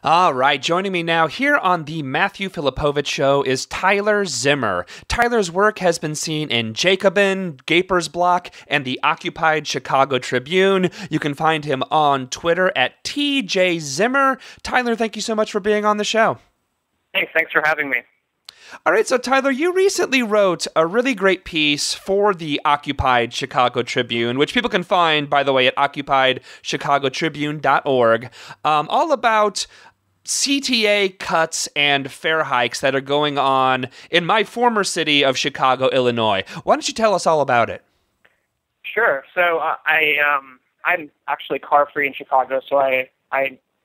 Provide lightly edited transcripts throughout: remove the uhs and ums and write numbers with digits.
All right, joining me now here on the Matthew Filipowicz Show is Tyler Zimmer. Tyler's work has been seen in Jacobin, Gapers Block, and the Occupied Chicago Tribune. You can find him on Twitter at TJ Zimmer. Tyler, thank you so much for being on the show. Thanks for having me. All right, so Tyler, you recently wrote a really great piece for the Occupied Chicago Tribune, which people can find, by the way, at occupiedschicagotribune.org, all about CTA cuts and fare hikes that are going on in my former city of Chicago, Illinois. Why don't you tell us all about it? Sure. So I'm actually car free in Chicago, so I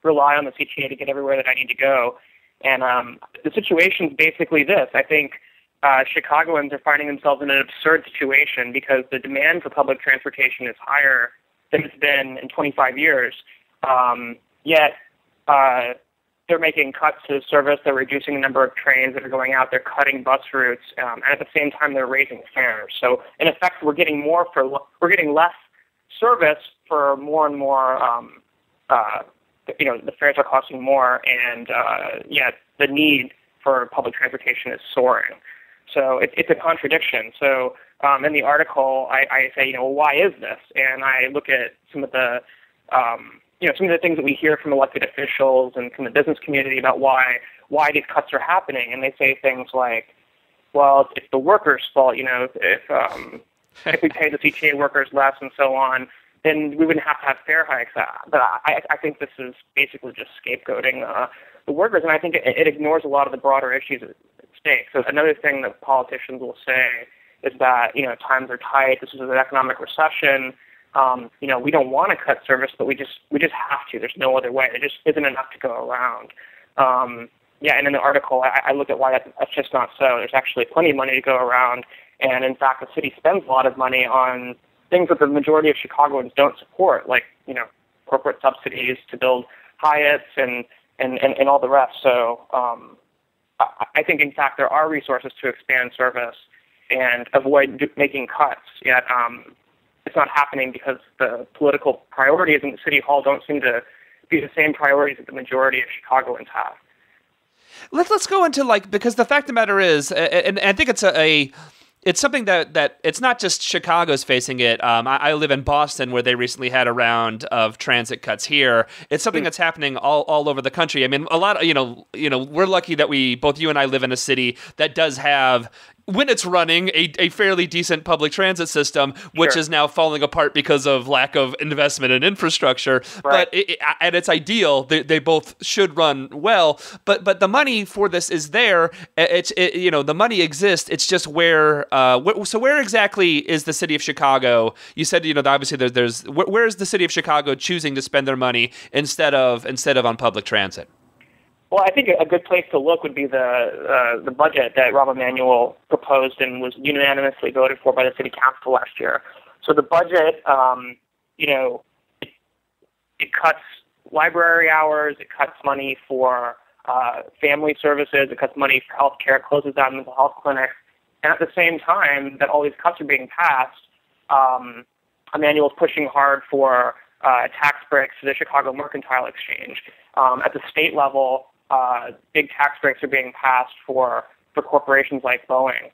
rely on the CTA to get everywhere that I need to go. And the situation is basically this. I think Chicagoans are finding themselves in an absurd situation because the demand for public transportation is higher than it's been in 25 years. Yet they're making cuts to service. They're reducing the number of trains that are going out. They're cutting bus routes, and at the same time, they're raising fares. So, in effect, we're getting less service for more and more. The fares are costing more, and yet the need for public transportation is soaring. So it's a contradiction. So in the article, I say, why is this? And I look at some of the some of the things that we hear from elected officials and from the business community about why these cuts are happening, and they say things like, "Well, it's the workers' fault. If we pay the CTA workers less and so on, then we wouldn't have to have fare hikes." But I think this is basically just scapegoating the workers, and I think it ignores a lot of the broader issues at stake. So another thing that politicians will say is that times are tight. This is an economic recession. We don't want to cut service, but we just have to. There's no other way. There just isn't enough to go around. And in the article, I look at why that's just not so. There's actually plenty of money to go around, and in fact, the city spends a lot of money on things that the majority of Chicagoans don't support, like corporate subsidies to build Hyatts and all the rest. So I think, in fact, there are resources to expand service and avoid making cuts. Yet it's not happening because the political priorities in the city hall don't seem to be the same priorities that the majority of Chicagoans have. Let's go into because the fact of the matter is, and I think it's something that it's not just Chicago's facing it. I live in Boston, where they recently had a round of transit cuts here. It's something that's happening all over the country. I mean, a lot of, we're lucky that both you and I live in a city that does have, when it's running, a fairly decent public transit system, which is now falling apart because of lack of investment in infrastructure. Right. But at its ideal, they both should run well. But the money for this is there. The money exists. It's just where exactly is the city of Chicago? You said obviously there's where is the city of Chicago choosing to spend their money instead of on public transit? Well, I think a good place to look would be the budget that Rahm Emanuel proposed and was unanimously voted for by the city council last year. So the budget, it cuts library hours, it cuts money for family services, it cuts money for health care, closes down mental health clinics, and at the same time that all these cuts are being passed, Emanuel's pushing hard for tax breaks to the Chicago Mercantile Exchange. At the state level, big tax breaks are being passed for corporations like Boeing,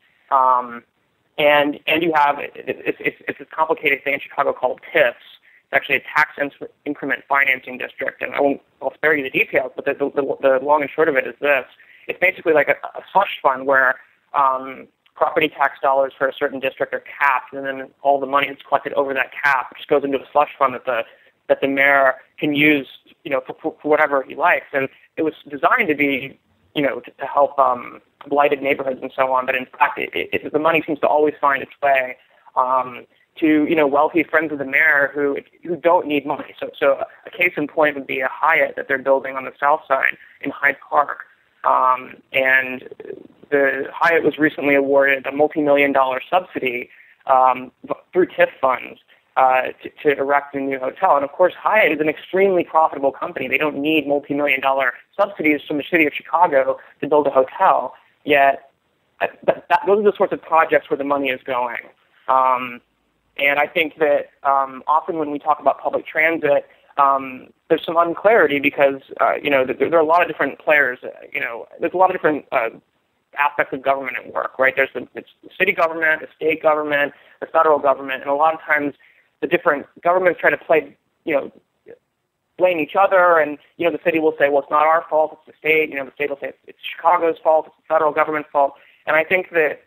and you have it's a complicated thing in Chicago called TIFs. It's actually a tax increment financing district, and I'll spare you the details, but the long and short of it is this: it's basically like a slush fund where property tax dollars for a certain district are capped, and then all the money that's collected over that cap just goes into a slush fund that the mayor can use, for whatever he likes. And it was designed to be, to help blighted neighborhoods and so on. But in fact, the money seems to always find its way to, wealthy friends of the mayor who don't need money. So a case in point would be a Hyatt that they're building on the south side in Hyde Park. And the Hyatt was recently awarded a multi-million-dollar subsidy through TIF funds to erect a new hotel. And of course, Hyatt is an extremely profitable company. They don't need multi-million-dollar subsidies from the city of Chicago to build a hotel. Yet, those are the sorts of projects where the money is going. And I think that often when we talk about public transit, there's some unclarity because, there are a lot of different players. There's a lot of different aspects of government at work, right? There's the city government, the state government, the federal government, and a lot of times the different governments try to play, blame each other, and, the city will say, well, it's not our fault, it's the state. The state will say it's Chicago's fault, it's the federal government's fault. And I think that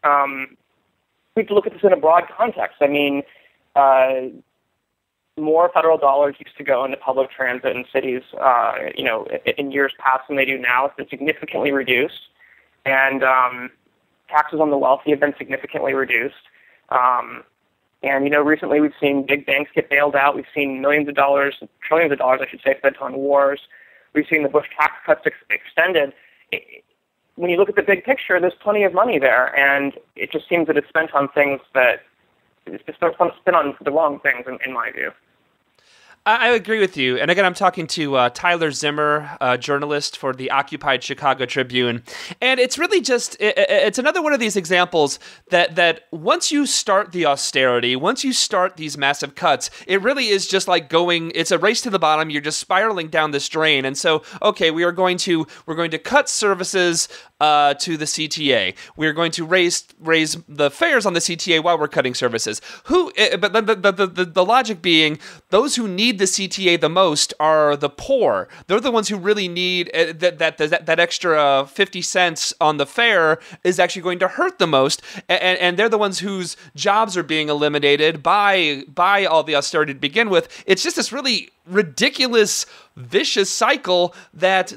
we have to look at this in a broad context. I mean, more federal dollars used to go into public transit in cities, in years past than they do now. It's been significantly reduced. And taxes on the wealthy have been significantly reduced. Recently we've seen big banks get bailed out. We've seen millions of dollars, trillions of dollars, I should say, spent on wars. We've seen the Bush tax cuts extended. When you look at the big picture, there's plenty of money there, and it just seems that it's spent on things that it's spent on the wrong things, in my view. I agree with you. And again, I'm talking to Tyler Zimmer, a journalist for the Occupied Chicago Tribune. And it's really just, it's another one of these examples that once you start the austerity, once you start these massive cuts, it really is just like it's a race to the bottom. You're just spiraling down this drain. And so, okay, we're going to cut services to the CTA. We're going to raise the fares on the CTA while we're cutting services. But the logic being, those who need the CTA the most are the poor. They're the ones who really need that extra 50 cents on the fare is actually going to hurt the most, and they're the ones whose jobs are being eliminated by all the austerity to begin with. It's just this really ridiculous, vicious cycle that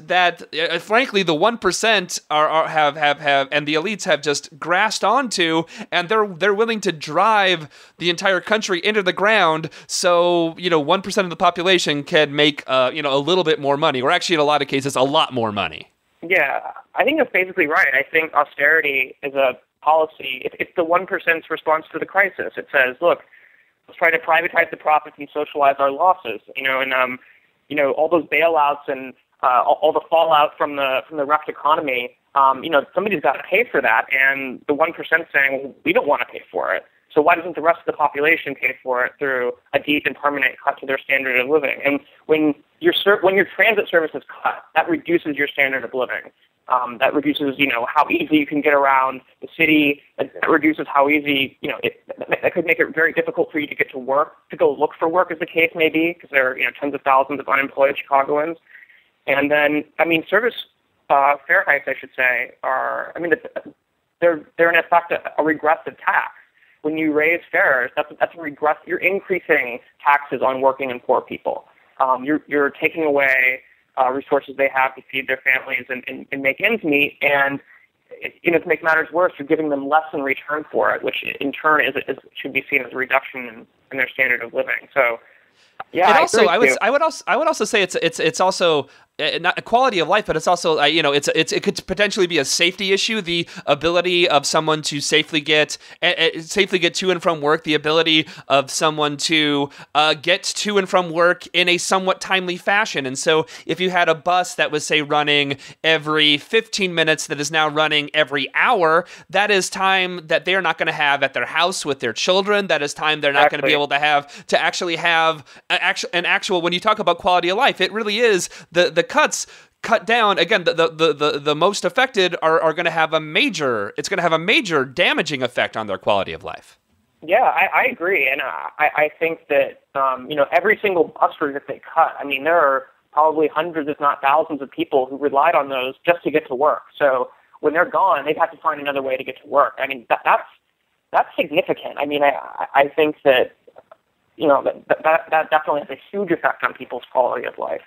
frankly the 1% have and the elites have just grasped onto, and they're willing to drive the entire country into the ground so 1% of the population can make a little bit more money, or actually in a lot of cases a lot more money. Yeah, I think that's basically right. I think austerity is a policy. It's the 1%'s response to the crisis. It says, look, let's try to privatize the profits and socialize our losses. All those bailouts and all the fallout from the wrecked economy. Somebody's got to pay for that, and the 1% saying, well, we don't want to pay for it. So why doesn't the rest of the population pay for it through a deep and permanent cut to their standard of living? And when your transit service is cut, that reduces your standard of living. That reduces, how easy you can get around the city. It reduces how easy, that could make it very difficult for you to get to work, to go look for work, as the case may be, because there are, tens of thousands of unemployed Chicagoans. And then, service fare hikes, I should say, they're in effect a regressive tax. When you raise fares, that's a regress. You're increasing taxes on working and poor people. You're taking away resources they have to feed their families and make ends meet, and to make matters worse, you're giving them less in return for it, which in turn should be seen as a reduction in their standard of living. So, yeah. I would also say it's also not a quality of life, but it's also it could potentially be a safety issue. The ability of someone to safely get to and from work, the ability of someone to get to and from work in a somewhat timely fashion. And so, if you had a bus that was, say, running every 15 minutes, that is now running every hour, that is time that they're not going to have at their house with their children. That is time they're not going to be able to have to actually have an actual. When you talk about quality of life, it really is the cuts cut down. Again, the most affected are going to have a major damaging effect on their quality of life. Yeah, I agree, and I think that every single bus route that they cut, there are probably hundreds, if not thousands, of people who relied on those just to get to work. So when they're gone, they'd have to find another way to get to work. That's significant. I think that that definitely has a huge effect on people's quality of life.